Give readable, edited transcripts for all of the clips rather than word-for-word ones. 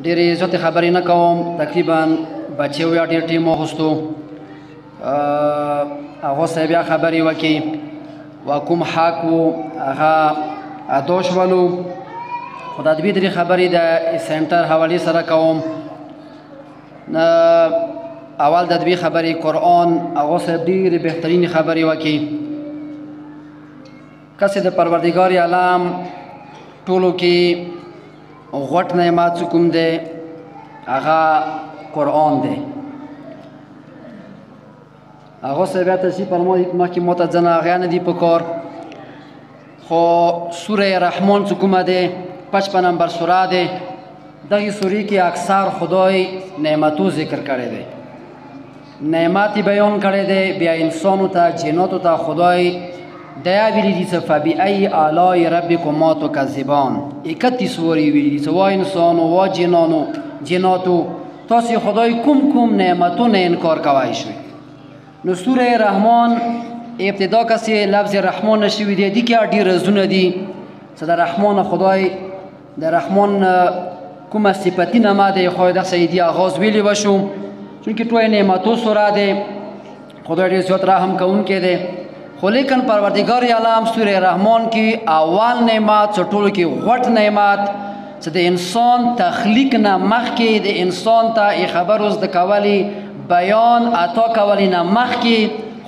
ډېرې زیاتې خبرې نه کوم. تقریبا بچیو یا ډېر ټیم واخیستو، هغو سره بیا خبرې وکړي و کوم حق و هغه ادا شولو. خو د ادبي درې خبرې د سنټر حوالې سره کوم. اول د ادبي خبرې قرآن، هغو سره ډېرې بهترینې خبرې وکړي. کسې د پروردګار عالم ټولو کې غوټ نعمت کوم دی هغه قرآن دی. هغه سره بیا تشریح فرمایي مخکې ماته ځنه هغه نه دي په کار، خو سوره رحمان چې کومه دی 55 نمبر سوره دی. دغې سورې کې اکثر خدای نعمتو ذکر کړی دی، نعمت بیان کړی دی. بیا انسانو ته جناتو ته خدای دیا ویلی دي څه فبأي آلاء ربکما تکذبان. 31 سورې ویلي دي څه وا انسانو وا جناتو تاسې خدای کوم نعمتونه انکار کوی شوي. نو سوره رحمان ابتدا کسې لفظ رحمان نشوي دی، دي کې ډېر رزونه دي څه د رحمان خدای د رحمان کومه صفتي نامه دی خو دغسې دي آغاز ویلی بشو، چونکې ټول نعمتو سوره دی، خدای ډېر زیات رحم کوونکی دی. خو لیکن پروردگار عالم سوره رحمان کې اول نعمت څه ټولو کې غوټ نعمت چې د انسان تخلیق نه مخکې د انسان ته خبر اوس د کولی بیان عطا کولی نه مخکې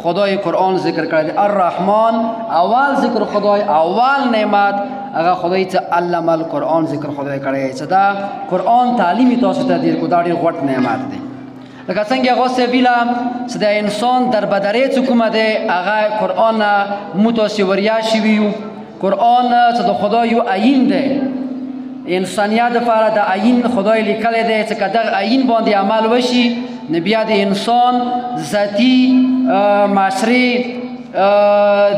خدای قرآن ذکر کړی دی. الرحمن اول ذکر خدای، اول نعمت هغه خدای چې علم القرآن ذکر خدای کړی چې دا قرآن تعلیمي تاسو ته دیر کو، دا ډېر غوټ نعمت دی. لکه څنګه هغه څه ویله چې د انسان در بدرې چې کومه دی هغه قرآن متصوریا شوي یو. قرآن چې د خدای یو عین دی، انسانیت دپاره د عین خدای لیکلی دی چې که دغه عین باندې عمل وشي نو بیا د انسان ذاتي معاشرې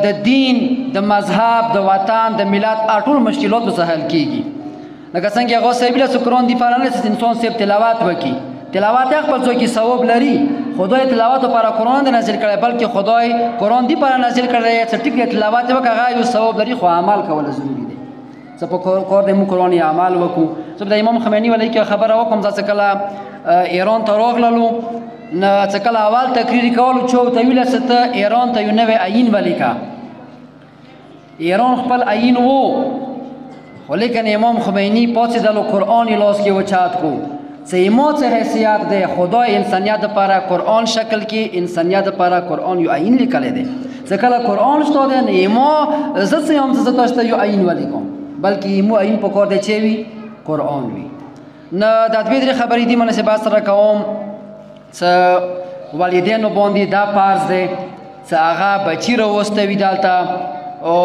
د دین د مذهب د وطن د ملت ټول مشکلات ورڅخه حل کېږي. لکه څنګه هغه څه ویله چې قرآن دپاره نه چې انسان صرف تلاوت وکړي، تلاوت خپل ځای کې ثواب لري. خدای تلاوت لپاره قرآن دی نازل کړی، بلکې خدای قرآن دی لپاره نازل کړی چې ټیک دی تلاوت وکړه هغه یو ثواب لري، خو عمل کول ضروري دی. څه په کار دی موږ قرآن عمل وکړو. زه د امام خمیني ولایي کې خبره وکړم، زه چې کله ایران ته راغللو نو چې کله اول تقریر کولو چا ورته ویله چې ته ایران ته یو نوی عین ولیکه. ایران خپل عین و، خو لیکن امام خمیني پاڅېدلو قرآن یې لاس کې وچت کو چې ما څه حیثیت دی. خدای انسانیت دپاره قرآن شکل کې انسانیت دپاره قرآن یو عین لیکلی دی. چې کله قرآن شته دی نو ما زه څه یم چې زه تاسو ته یو عین ولیکم، بلکې مو عین په کار دی چې وي قرآن وي. نو د ادبي درې خبرې دي مناسبت سره کوم چې والدینو باندې دا فرض دی چې هغه بچي راوستوي دلته، او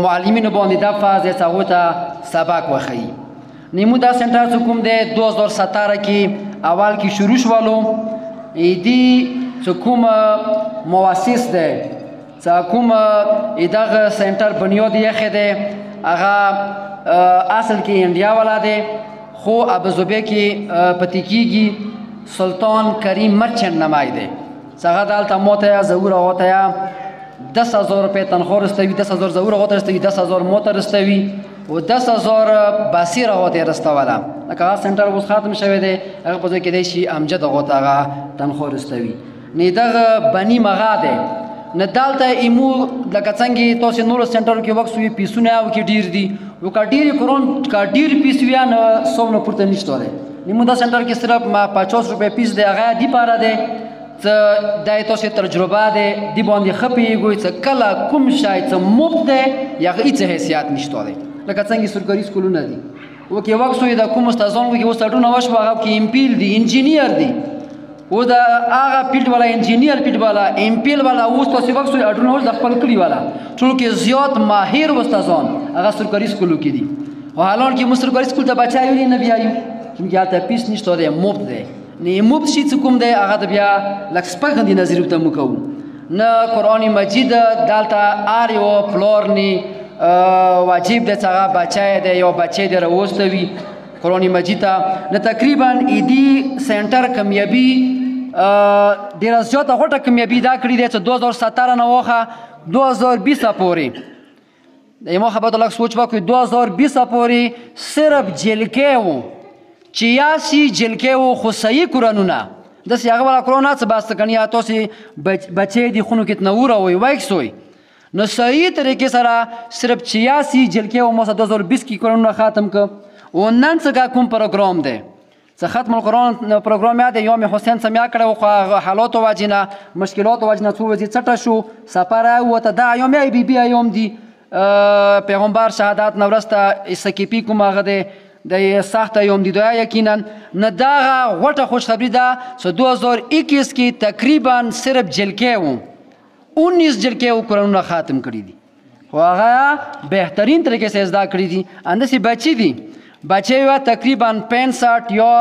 معلمینو باندې دا فرض دی چې هغو ته سبق وښیي. نیمو دا سنټر چې کوم دی 2017 کې اول کې شروع شولو. ایدي چې کوم مؤسس دی چې کوم دغه سنټر بنیاد یې دی هغه اصل کې انډیا والا دی، خو ابوظبي کې پتی کېږي سلطان کریم مرچنټ نمای دی. چې هغه دلته ماته ضرور هغه ته 10,000 روپۍ تنخوا رسوي، 10,000 ضرور هغه ته رسوي، 10,000 ماته رسوي و 10,000 بصیر هغه ته رسوله. لکه هغه سنټر اوس ختم شوی دی، هغه په ځای کېدی شي امجد هغه ته هغه تنخوا رسوي. نو دغه بني مغا دی. نه دلته ایمو لکه څنګه تاسو نورو سنټرو کې وخت وي پیسونه او کې ډیر دي، او که ډېر قرآن که ډېر پیس وي نه 100 نه پورته نشته دی. نیمو دا سنټر کې صرف 50 روپۍ پیس دی، هغه دې پاره دی چې دا تاسو تجربه دی، دې باندې ښه پوهېږئ چې کله کوم شی چې مفت دی یا هغه هېڅ حیثیت نشته دی. لکه څنګه سرکاري سکولونه دي، وکې وخت وي د کوم استادانو کې اوس اډونه وشوه هغه کې امپیل دي، انجینیر دي، او د هغه فیلډ والا انجینیر فیلډ والا امپیل والا اوس تاسو وخت وي اډونه اوس د خپل کلي والا ټولو کې زیات ماهر استادان هغه سرکاري سکولو کې دي. خو حالان کې موږ سرکاري سکول ته بچه ویلي نه بیایو، چونکې هلته پیس نشته دی، مفت دی. نه مفت شي چې کوم دی هغه د بیا لږ سپک غوندې نظر ورته موږ کوو. نه قرآن مجید دلته هر یو پلار نه واجب دی چې هغه بچی دی یو بچی دی راوستوي قرآن مجید ته. نه تقریبا ایدي سنټر کامیابي ډېره زیاته غوټه کامیابي دا کړې دی چې 2017 نه واخه 2020 پورې یمو خبرو لږ سوچ وکړئ 2020 پورې صرف جلکې وو 86 جلکې وو خو صحیح قرآنونه داسې هغه والا قرآن څه باسته کني یا تاسې بچې دي خونو کې تنه وروئ وایکسوئ نو صحیح طریقې سره صرف 86 جلکې وو ما 2020 کې قرآنونه ختم کړ و نن څنګه کوم پروګرام دی څه ختم القرآن پروګرام یاد یوم حسین سم یاد کړی خو حالاتو وجې نه مشکلاتو وجې نه څو ورځې څټه شو سفر ووته دا ایوم یا بي بي ایوم دی پیغمبر شهادت نه وروسته سکیپي کوم هغه دی د سخت ایوم دی دا یقینا نه دغه غوټه خوشخبري ده چې 2021 کې تقریبا صرف جلکې وو 19 جلکې وو قرآنونه ختم کړي دي خو هغه بهترین طریقې سره زده کړي دي انداسې بچي دي بچې یو تقریبا 65 یا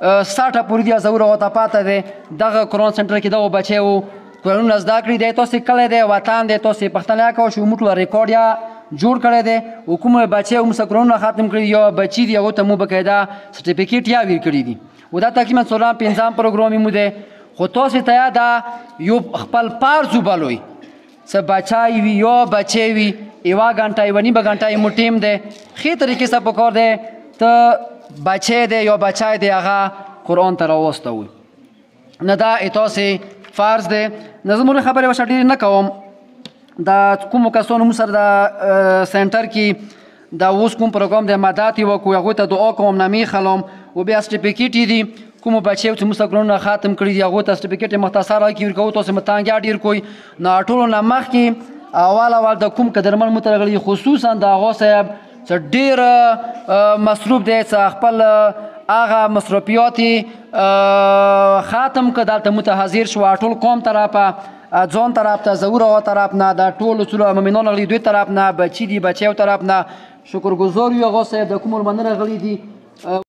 60 پورې دی زوره وته پاته دی دغه قرآن سنټر کې دغه بچې وو قرآنونه زده کړي دی تاسې کلی دی وطن دی تاسې پښتنه کوئ چې موږ ریکارډ یا جوړ کړی دی کوم بچې موږ قرآنونه ختم کړي یا بچي دي هغو ته مو باقاعده سرټیفیکیټ یا ویر کړي دي و دا تقریبا 15 پروګرام مو دی خو تاسې ته یا دا یو خپل پارز وبلوئ څه بچای وي یا بچې وي یوه ګنټه یوه نیمه ګنټه مو ټیم دی ښې طریقې سره پکار دی ته بچی دی یا بچای دی هغه قرآن ته راوستوئ نه دا تاسې فرض دی نه زه مونږ خبرې وشه ډېرې نه کوم د کومو کسانو موږ سره د سنټر کې دا اوس کوم پروګرام دی مدد یې وکړو هغوی ته دعا کوم نه میخلم و بیا سرټیفیکیټ یې دي کومو بچیو چې موږ قرآنونه ختم کړي دي هغوی ته سرټیفیکیټ یې مختصر راکړي ورکوو تاسې متانګیا ډېر کوئ نو ټولو نه مخکې اول د کوم قدرمن مو ته راغلي خصوصا د هغه صاحب چې ډېر مصروف دی چې خپل هغه مصروفیات ختم که دلته متحضر شو ټول قوم طرفه ځان طرف ته زوره طرف نه د ټولو څلو مؤمنان راغلي دوی طرف نه بچي دي بچیو طرف نه شکرګزار یو هغه صاحب د کومو مننه راغلي دي